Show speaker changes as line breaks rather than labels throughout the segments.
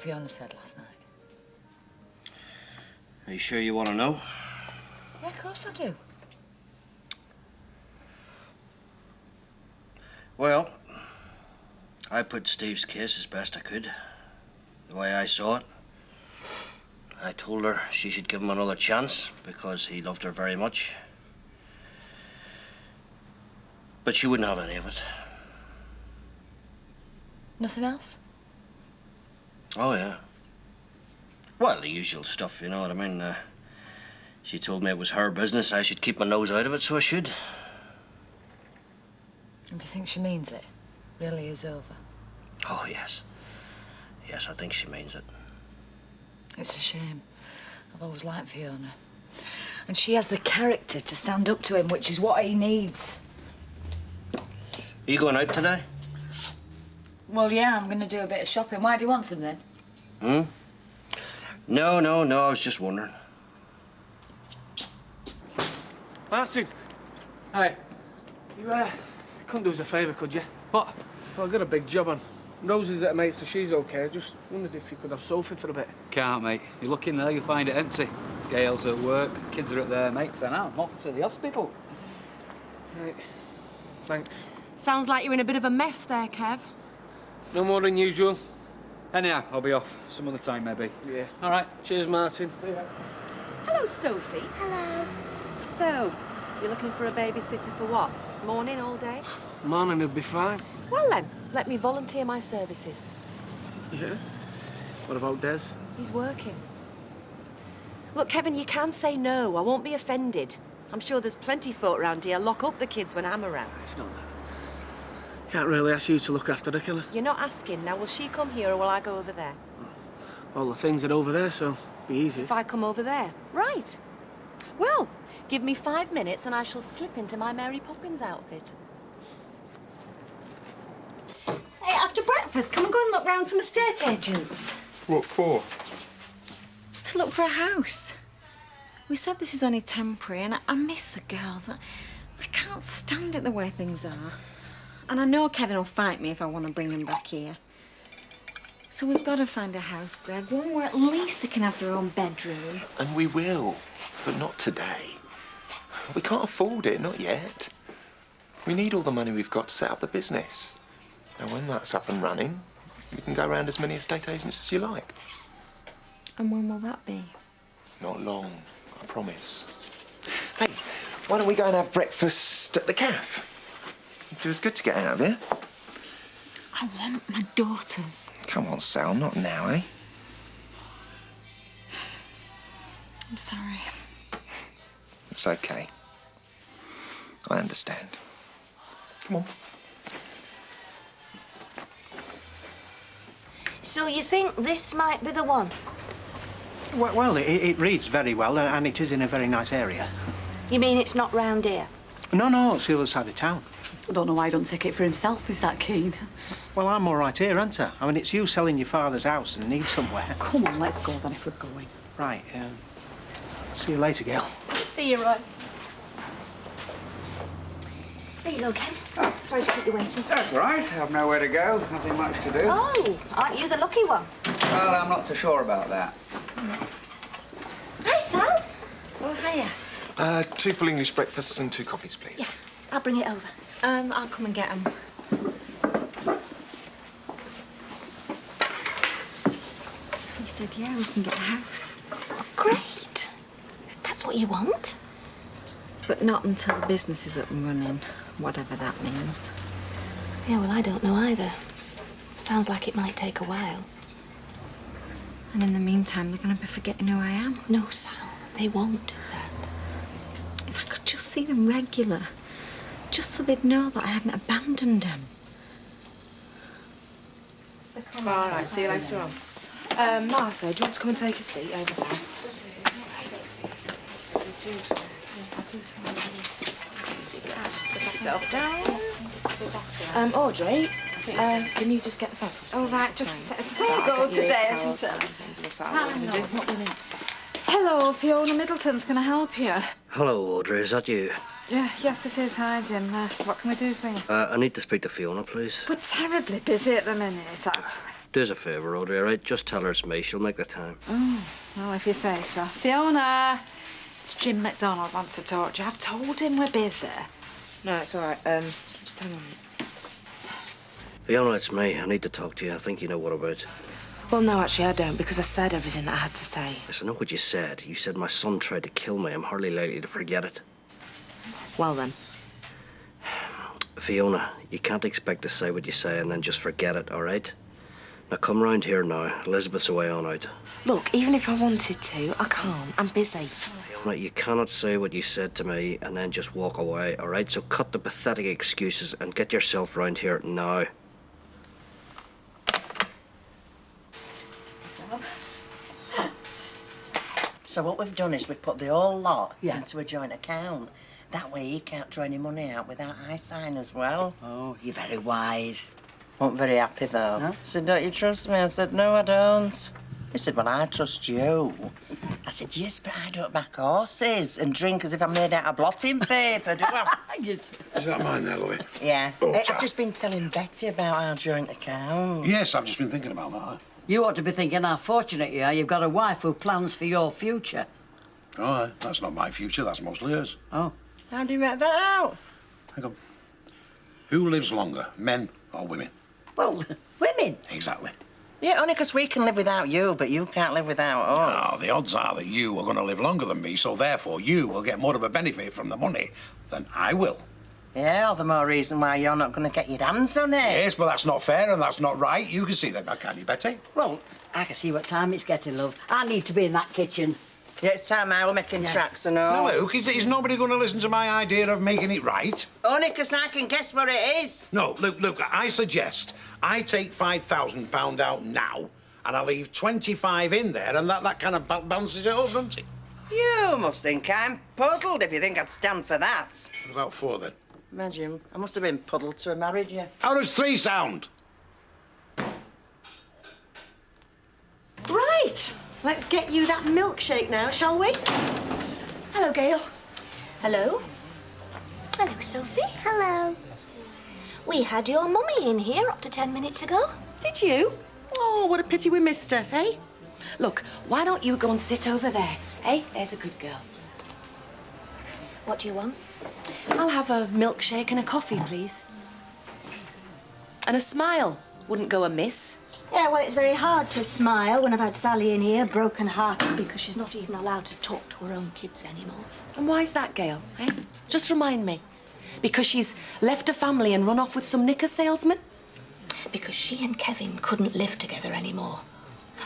Fiona said last night.
Are you sure you want to know?
Yeah, of course I do.
Well, I put Steve's case as best I could. The way I saw it. I told her she should give him another chance because he loved her very much. But she wouldn't have any of it.
Nothing else?
Oh, yeah. Well, the usual stuff, you know what I mean? She told me it was her business. I should keep my nose out of it, so I should.
And do you think she means it? Really is over?
Oh, yes. Yes, I think she means it.
It's a shame. I've always liked Fiona. And she has the character to stand up to him, which is what he needs.
Are you going out today?
Well, yeah, I'm going to do a bit of shopping. Why do you want some, then?
No, I was just wondering.
Martin.
Hi.
You, couldn't do us a favour, could you?
What?
Well, I've got a big job on. Rose's at a mate, so she's okay. Just wondered if you could have Sophie for a bit.
Can't, mate. You look in there, you'll find it empty. Gail's at work, kids are at their mates, and I'm off to the hospital.
Right. Thanks.
Sounds like you're in a bit of a mess there, Kev.
No more than usual.
Anyhow, I'll be off. Some other time, maybe.
Yeah.
All right.
Cheers, Martin.
Hello, Sophie.
Hello.
So, you're looking for a babysitter for what? Morning, all day?
Morning will be fine.
Well then, let me volunteer my services.
Yeah? What about Des?
He's working. Look, Kevin, you can say no. I won't be offended. I'm sure there's plenty folk around here lock up the kids when I'm around.
It's not that. Can't really ask you to look after the killer.
You're not asking. Now, will she come here or will I go over there?
All the things are over there, so be easy.
If I come over there? Right. Well, give me 5 minutes and I shall slip into my Mary Poppins outfit.
Hey, after breakfast, come and go and look round some estate agents.
What for?
To look for a house. We said this is only temporary, and I miss the girls. I can't stand it the way things are. And I know Kevin will fight me if I want to bring them back here. So we've got to find a house, Greg, one where at least they can have their own bedroom.
And we will, but not today. We can't afford it, not yet. We need all the money we've got to set up the business. Now, when that's up and running, you can go around as many estate agents as you like.
And when will that be?
Not long, I promise. Hey, why don't we go and have breakfast at the cafe? Do us good to get out of here.
I want my daughters.
Come on, Sal, not now, eh?
I'm sorry.
It's okay. I understand. Come on.
So you think this might be the one?
Well, it reads very well, and it is in a very nice area.
You mean it's not round here?
No, it's the other side of town.
I don't know why he don't take it for himself. He's that keen.
Well, I'm all right here, aren't I? I mean, it's you selling your father's house and need somewhere.
Come on, let's go then if we're going.
Right, see you later, Gail.
See you, Roy. There you go, Ken. Oh, sorry to keep you waiting.
That's all right. I've nowhere to go. Nothing much to do.
Oh, aren't you the lucky one?
Well, I'm not so sure about that.
Hi, Sal. Oh, hiya.
2 full English breakfasts and 2 coffees, please.
Yeah, I'll bring it over. I'll come and get them. He said, yeah, we can get a house. Oh, great. That's what you want? But not until the business is up and running, whatever that means. Yeah, well, I don't know either. Sounds like it might take a while. And in the meantime, they're going to be forgetting who I am. No, Sal, they won't do that. If I could just see them regular, just so they'd know that I hadn't abandoned them.
All right, see you later on. Martha, do you want to come and take a seat over there? Put yourself down. Audrey, can you just get the phone for us?
All right, just a second. It's all go today, isn't it?
Hello, Fiona Middleton's. Can I help you?
Hello, Audrey. Is that you?
Yes, it is. Hi, Jim. What can we do for you?
I need to speak to Fiona, please.
We're terribly busy at the minute.
Do us a favour, Audrey, all right? Just tell her it's me. She'll make the time.
Oh, well, if you say so. Fiona, it's Jim McDonald wants to talk to you. I've told him we're busy.
No, it's all right. Just hang on.
Fiona, it's me. I need to talk to you. I think you know what about.
Well, no, actually, I don't, because I said everything that I had to say.
Yes, I know what you said. You said my son tried to kill me. I'm hardly likely to forget it.
Well, then.
Fiona, you can't expect to say what you say and then just forget it, all right? Now, come round here now. Elizabeth's away on out.
Look, even if I wanted to, I can't. I'm busy.
Fiona, you cannot say what you said to me and then just walk away, all right? So cut the pathetic excuses and get yourself round here now.
So what we've done is we've put the whole lot into a joint account. That way he can't draw any money out without I sign as well.
Oh, you're very wise.
Wasn't very happy though.
No?
He said, don't you trust me? I said, no, I don't. He said, well, I trust you. I said, yes, but I don't back horses and drink as if I'm made out of blotting paper, do I?
Yes.
Is that mine there, Louis?
Yeah.
Oh,
I've just been telling Betty about our joint account.
Yes, I've just been thinking about that.
You ought to be thinking how fortunate you are. You've got a wife who plans for your future.
Oh, that's not my future, that's mostly hers.
Oh.
How do you make that out?
Hang on. Who lives longer, men or women?
Well, women.
Exactly.
Yeah, only because we can live without you, but you can't live without us.
Oh, the odds are that you are going to live longer than me, so therefore you will get more of a benefit from the money than I will.
Yeah, all the more reason why you're not going to get your hands on it.
Yes, but that's not fair and that's not right. You can see that, can't you, Betty?
Well, I can see what time it's getting, love. I need to be in that kitchen.
Yeah, it's time I were making tracks and all.
Now, Luke, is nobody going to listen to my idea of making it right?
Only because I can guess what it is.
No, Luke, I suggest I take £5,000 out now and I leave 25 in there and that kind of balances it up, doesn't it?
You must think I'm puddled if you think I'd stand for that.
What about 4 then?
Imagine, I must have been puddled to have married you.
How does 3 sound?
Right. Let's get you that milkshake now, shall we? Hello, Gail.
Hello. Hello, Sophie. Hello. We had your mummy in here up to 10 minutes ago.
Did you? Oh, what a pity we missed her, eh? Look, why don't you go and sit over there, eh? There's a good girl.
What do you want?
I'll have a milkshake and a coffee, please. And a smile wouldn't go amiss.
Yeah, well, it's very hard to smile when I've had Sally in here broken-hearted because she's not even allowed to talk to her own kids anymore.
And why's that, Gail, eh? Just remind me. Because she's left her family and run off with some knicker salesman?
Because she and Kevin couldn't live together anymore.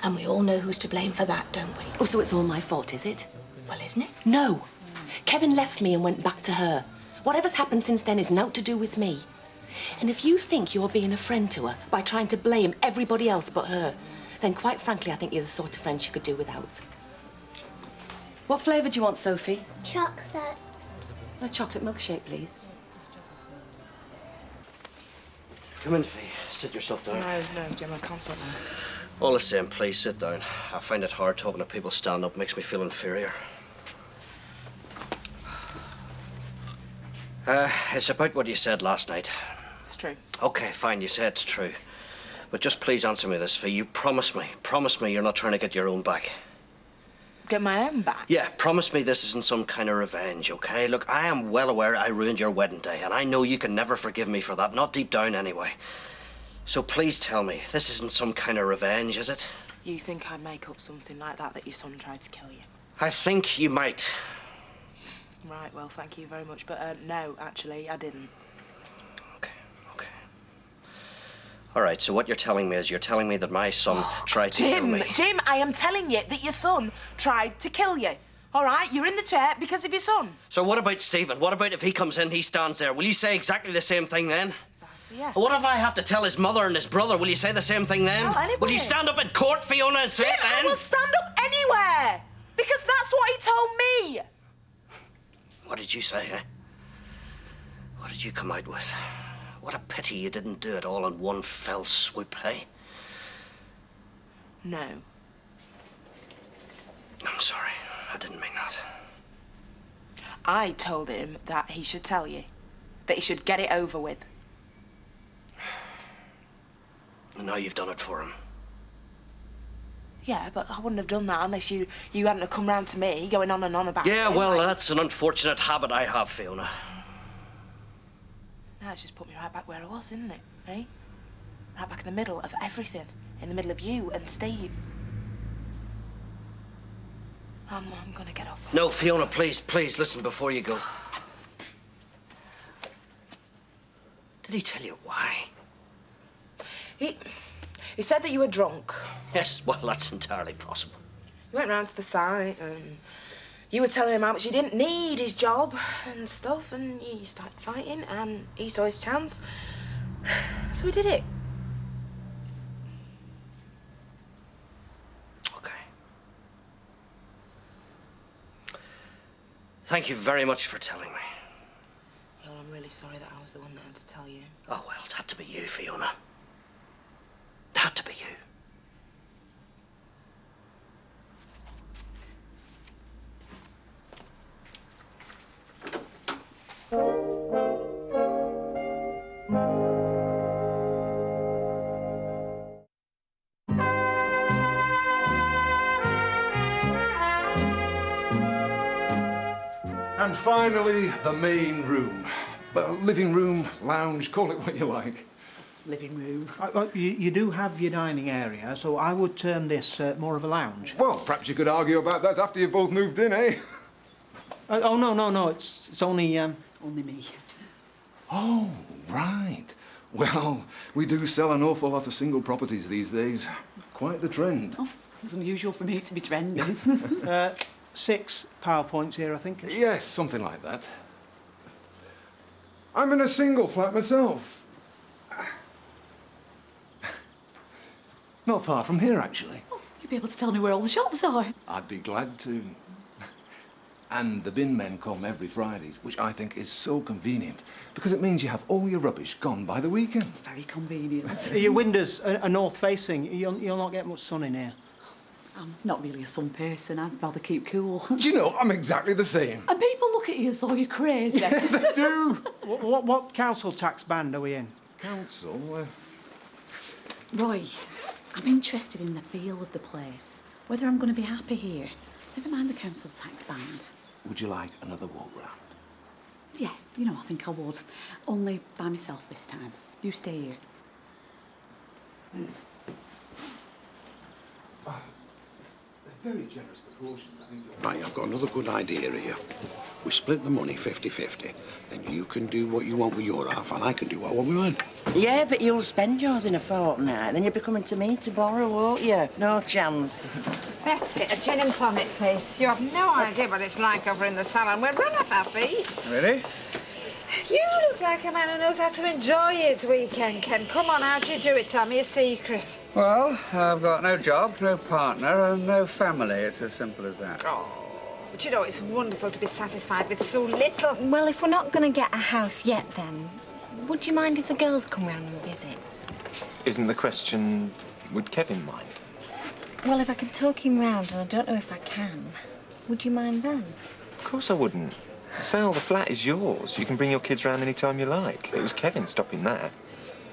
And we all know who's to blame for that, don't we?
Oh, so it's all my fault, is it?
Well, isn't it?
No. Kevin left me and went back to her. Whatever's happened since then is naught to do with me. And if you think you're being a friend to her by trying to blame everybody else but her, then quite frankly, I think you're the sort of friend she could do without. What flavour do you want, Sophie?
Chocolate.
A chocolate milkshake, please.
Come in, Fee. Sit yourself down.
No, Jim, I can't sit down.
All the same, please sit down. I find it hard talking to people stand up. Makes me feel inferior. It's about what you said last night.
It's true.
Okay, fine, you say it's true. But just please answer me this, Fee. You promise me you're not trying to get your own back.
Get my own back?
Yeah, promise me this isn't some kind of revenge, okay? Look, I am well aware I ruined your wedding day, and I know you can never forgive me for that, not deep down anyway. So please tell me, this isn't some kind of revenge, is it?
You think I'd make up something like that your son tried to kill you?
I think you might.
Right, well, thank you very much. But no, actually, I didn't.
Okay. All right, so what you're telling me is you're telling me that my son tried to kill me.
Jim, I am telling you that your son tried to kill you. All right, you're in the chair because of your son.
So what about Stephen? What about if he comes in, he stands there? Will you say exactly the same thing then?
Yeah.
What if I have to tell his mother and his brother? Will you say the same thing then?
Tell anybody.
Will you stand up in court, Fiona, and say
Jim,
it then?
I will stand up anywhere because that's what he told me.
What did you say, eh? What did you come out with? What a pity you didn't do it all in one fell swoop, eh?
No.
I'm sorry. I didn't mean that.
I told him that he should tell you. That he should get it over with.
And now you've done it for him.
Yeah, but I wouldn't have done that unless you hadn't have come round to me, going on and on about
Yeah,
it.
well,
Like,
that's an unfortunate habit I have, Fiona.
now it's just put me right back where I was, isn't it? Eh? Right back in the middle of everything. In the middle of you and Steve. I'm gonna get off.
No, Fiona, please, listen before you go. Did he tell you why?
He said that you were drunk.
Yes, well, that's entirely possible.
You went round to the site and you were telling him how much he didn't need his job and stuff, and he started fighting and he saw his chance. So he did it.
Okay. Thank you very much for telling me.
Well, I'm really sorry that I was the one that had to tell you.
Oh, well, it had to be you, Fiona. It had to be you.
And finally, the main room. Well, living room, lounge, call it what you like.
Living room.
You do have your dining area, so I would term this more of a lounge.
Well, perhaps you could argue about that after you both moved in, eh?
Oh, no, it's only...
Only me.
Oh, right. Well, we do sell an awful lot of single properties these days. Quite the trend.
Oh, it's unusual for me to be trending.
6 PowerPoints here, I think.
Yes, something like that. I'm in a single flat myself. Not far from here, actually.
Oh, you'd be able to tell me where all the shops are.
I'd be glad to. And the bin men come every Fridays, which I think is so convenient, because it means you have all your rubbish gone by the weekend.
It's very convenient.
Your windows are north-facing. You'll not get much sun in here.
I'm not really a sun person. I'd rather keep cool.
Do you know, I'm exactly the same.
And people look at you as though you're crazy.
Yeah, they do.
What council tax band are we in?
Council?
Roy, I'm interested in the feel of the place. Whether I'm going to be happy here. Never mind the council tax band.
Would you like another walk round?
Yeah, you know, I think I would. Only by myself this time. You stay here.
Very generous proportion, I think.
Right, I've got another good idea here. We split the money 50-50. Then you can do what you want with your half, and I can do what I want with mine.
Yeah, but you'll spend yours in a fortnight. Then you'll be coming to me to borrow, won't you? No chance.
That's it. A gin and tonic, please. You have no idea what it's like over in the salon. We're run off our feet.
Really?
You look like a man who knows how to enjoy his weekend, Ken. Come on, how'd you do it? Tell me a secret.
Well, I've got no job, no partner, and no family. It's as simple as that.
Oh, but you know, it's wonderful to be satisfied with so little.
Well, if we're not going to get a house yet, then, would you mind if the girls come round and visit?
Isn't the question, would Kevin mind?
Well, if I can talk him round, and I don't know if I can, would you mind then?
Of course I wouldn't. Sal, the flat is yours. You can bring your kids round any time you like. It was Kevin stopping that.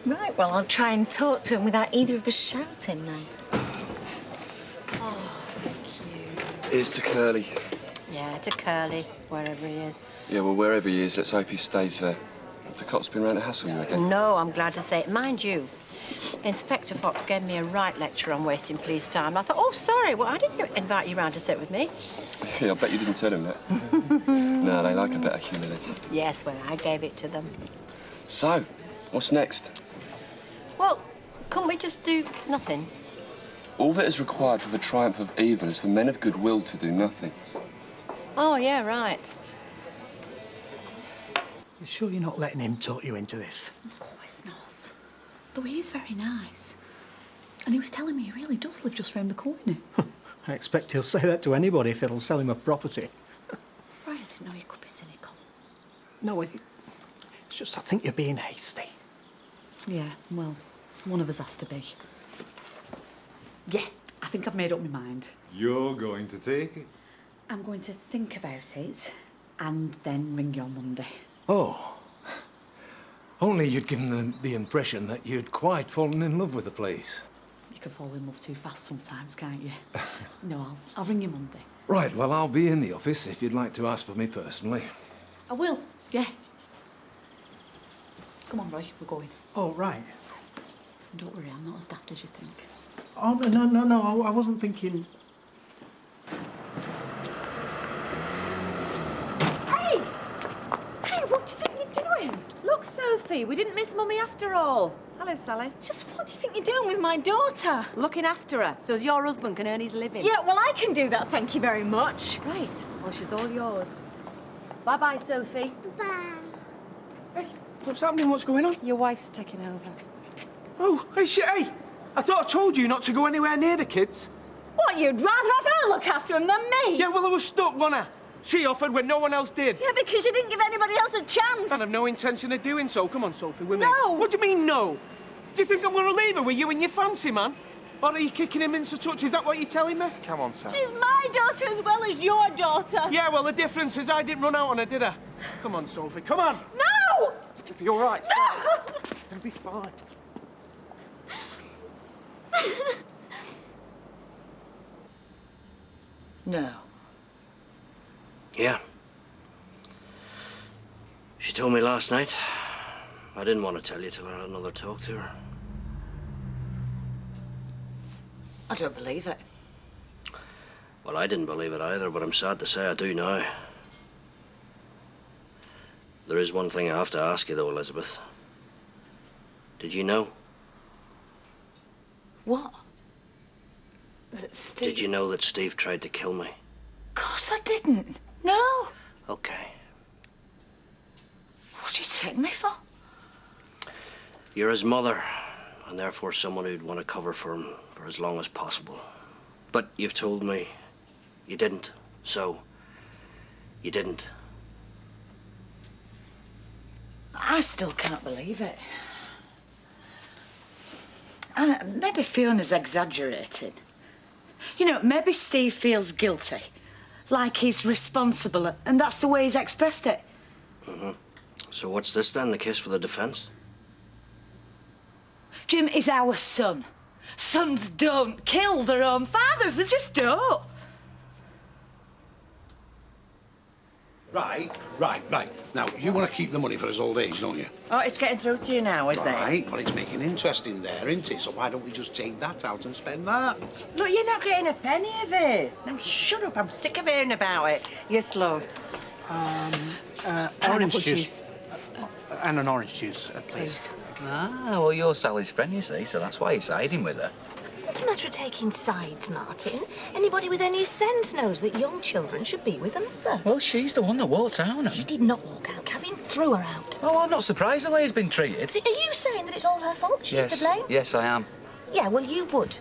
Right, well, I'll try and talk to him without either of us shouting, then.
Oh, thank you.
Here's to Curly.
Yeah, to Curly, wherever he is.
Yeah, well, wherever he is, let's hope he stays there. The cops been round to hassle you again.
No, I'm glad to say it. Mind you, Inspector Fox gave me a right lecture on wasting police time. I thought, oh, sorry, well, I didn't invite you round to sit with me.
Yeah, I bet you didn't tell him that. No, they like a bit of humility.
Yes, well, I gave it to them.
So, what's next?
Well, couldn't we just do nothing?
All that is required for the triumph of evil is for men of goodwill to do nothing.
Oh, yeah, right.
You sure you're not letting him talk you into this?
Of course not. Though he is very nice. And he was telling me he really does live just round the corner.
I expect he'll say that to anybody if it'll sell him a property.
Right, I didn't know you could be cynical.
No, it's just I think you're being hasty.
Yeah, well, one of us has to be. Yeah, I think I've made up my mind.
You're going to take it?
I'm going to think about it and then ring you on Monday.
Oh. Only you'd given the impression that you'd quite fallen in love with the place.
You can fall in love too fast sometimes, can't you? No, I'll ring you Monday.
Right, well, I'll be in the office if you'd like to ask for me personally.
I will, yeah. Come on, Roy, we're going.
Oh, right.
Don't worry, I'm not as daft as you think.
Oh, no, I wasn't thinking...
Hey! Hey, what do you think you're doing? Look, Sophie, we didn't miss Mummy after all. Hello, Sally. Just what do you think you're doing with my daughter? Looking after her, so as your husband can earn his living. Yeah, well, I can do that, thank you very much. Right, well, she's all yours. Bye-bye, Sophie.
Bye. Hey, what's happening? What's going on?
Your wife's taking over.
Oh, hey, shit, hey! I thought I told you not to go anywhere near the kids.
What, you'd rather have her look after them than me?
Yeah, well, I was stuck, wasn't I? She offered when no one else did.
Yeah, because you didn't give anybody else a chance.
And I've no intention of doing so. Come on, Sophie, with me.
No!
What do you mean, no? Do you think I'm going to leave her with you and your fancy man? Or are you kicking him into touch? Is that what you're telling me?
Come on, Sam.
She's my daughter as well as your daughter.
Yeah, well, the difference is I didn't run out on her, did I? Come on, Sophie, come on.
No!
It'll be all right, Sam. It'll be fine.
No.
Yeah. She told me last night. I didn't want to tell you till I had another talk to her.
I don't believe it.
Well, I didn't believe it either, but I'm sad to say I do now. There is one thing I have to ask you, though, Elizabeth. Did you know?
What? That Steve...
Did you know that Steve tried to kill me?
Of course I didn't. No.
Okay.
What did you take me for?
You're his mother, and therefore someone who'd want to cover for him for as long as possible. But you've told me you didn't, so you didn't.
I still can't believe it. Maybe Fiona's exaggerating. You know, maybe Steve feels guilty, like he's responsible, and that's the way he's expressed it.
Mm-hmm. So what's this then, the case for the defence?
Jim is our son. Sons don't kill their own fathers, they just don't.
Right. Now, you want to keep the money for his old age, don't you?
Oh, it's getting through to you now, is it?
Right, well, it's making interest in there, isn't it? So why don't we just take that out and spend that?
Look, you're not getting a penny of it. Now, shut up. I'm sick of hearing about it. Yes, love.
Orange juice. And an orange juice, please.
Ah, well, you're Sally's friend, you see, so that's why you're siding with her.
What's the matter with taking sides, Martin? Anybody with any sense knows that young children should be with a mother.
Well, she's the one that walked out on him.
She did not walk out. Kevin threw her out.
Oh, I'm not surprised the way he's been treated.
So are you saying that it's all her fault? She's to blame?
Yes, I am.
Yeah, well, you would.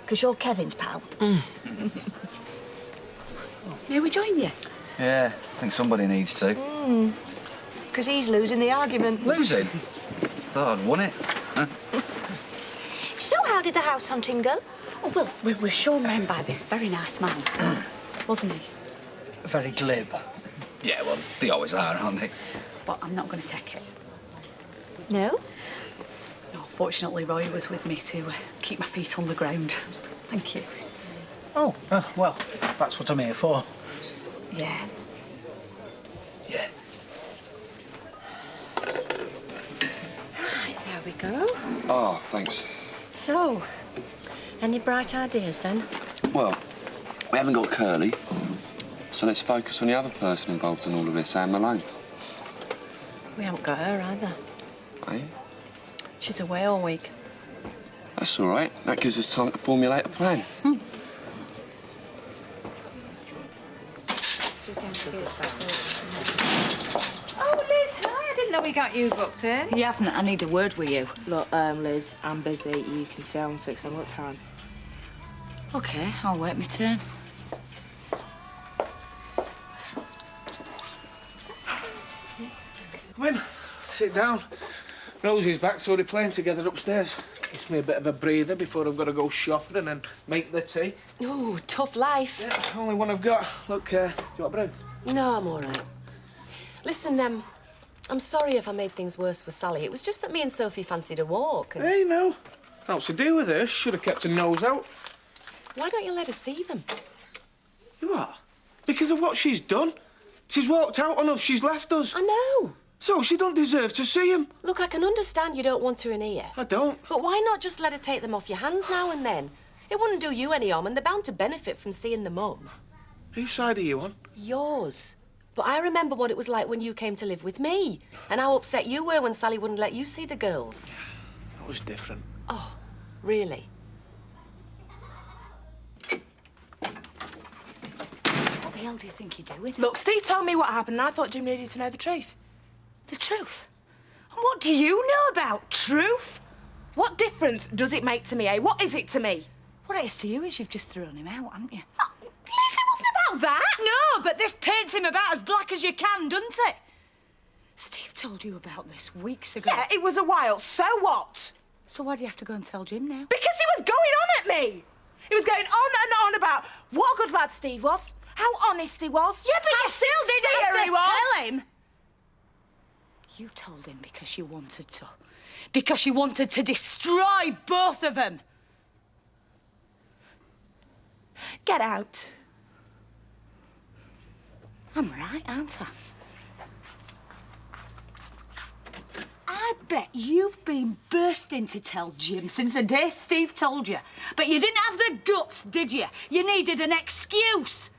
Because you're Kevin's pal.
May we join you?
Yeah, I think somebody needs to.
Because he's losing the argument.
Losing? Thought I'd won it. Huh?
So how did the house hunting go?
Oh, well, we were shown round by this very nice man, wasn't he?
Very glib.
Yeah, well, they always are, aren't they?
But I'm not going to take it.
No?
No, fortunately, Roy was with me to keep my feet on the ground. Thank you.
Oh, well, that's what I'm here for.
Yeah.
Yeah.
Right, there we go.
Oh, thanks.
So, any bright ideas then?
Well, we haven't got Curly, so let's focus on the other person involved in all of this, Anne Malone.
We haven't got her either.
Eh?
She's away all week.
That's all right. That gives us time to formulate a plan.
Oh, Liz, hi. I didn't know we got you booked in.
You haven't. I need a word with you.
Look, Liz, I'm busy. You can see I'm fixed. I've got time.
OK, I'll wait my turn.
Come in. Sit down. Rosie's back, so they're playing together upstairs. Gives me a bit of a breather before I've got to go shopping and then make the tea.
Ooh, tough life.
Yeah, only one I've got. Look, do you want a brew?
No, I'm all right. Listen, I'm sorry if I made things worse with Sally. It was just that me and Sophie fancied a walk. And...
Hey, no. What's to do with her? Should have kept her nose out.
Why don't you let her see them?
What? Because of what she's done. She's walked out on us. She's left us.
I know.
So she don't deserve to see them.
Look, I can understand you don't want her in here.
I don't.
But why not just let her take them off your hands now and then? It wouldn't do you any harm, and they're bound to benefit from seeing the mum.
Whose side are you on?
Yours. But I remember what it was like when you came to live with me, and how upset you were when Sally wouldn't let you see the girls.
That was different.
Oh, really?
What the hell do you think you're doing?
Look, Steve told me what happened, and I thought Jim needed to know the truth.
The truth? And what do you know about truth?
What difference does it make to me, eh? What is it to me?
What it is to you is you've just thrown him out, haven't you?
Oh, Liz, it wasn't about that.
No, but this paints him about as black as you can, doesn't it? Steve told you about this weeks ago.
Yeah, it was a while. So what?
So why do you have to go and tell Jim now?
Because he was going on at me. He was going on and on about what a good lad Steve was, how honest he was.
Yeah, but
how
you still didn't
sincere
have to
he was.
tell him. You told him because you wanted to. Because you wanted to destroy both of them.
Get out.
I'm right, aren't I? I bet you've been bursting to tell Jim since the day Steve told you. But you didn't have the guts, did you? You needed an excuse.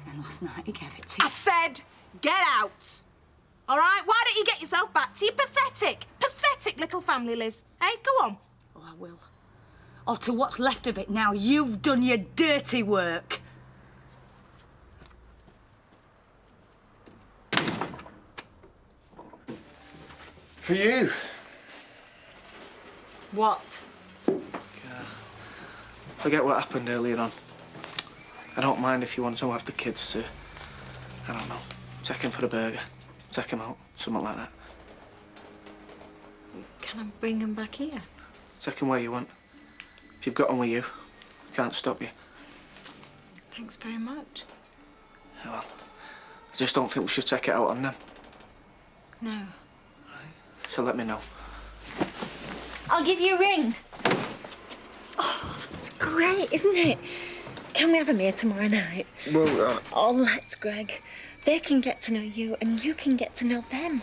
And last night he gave it to you.
I said, get out. All right? Why don't you get yourself back to your pathetic little family, Liz? Hey, go on.
Oh, I will. Or to what's left of it now. You've done your dirty work.
For you.
What?
Forget what happened earlier on. I don't mind if you want to have the kids to, I don't know, take him for a burger, take him out, something like that.
Can I bring them back here?
Take him where you want. If you've got him with you, I can't stop you.
Thanks very much.
Yeah, well, I just don't think we should take it out on them.
No.
So let me know.
I'll give you a ring. Oh, that's great, isn't it? Can we have them here tomorrow night?
Well,
Oh, let's, Greg. They can get to know you and you can get to know them.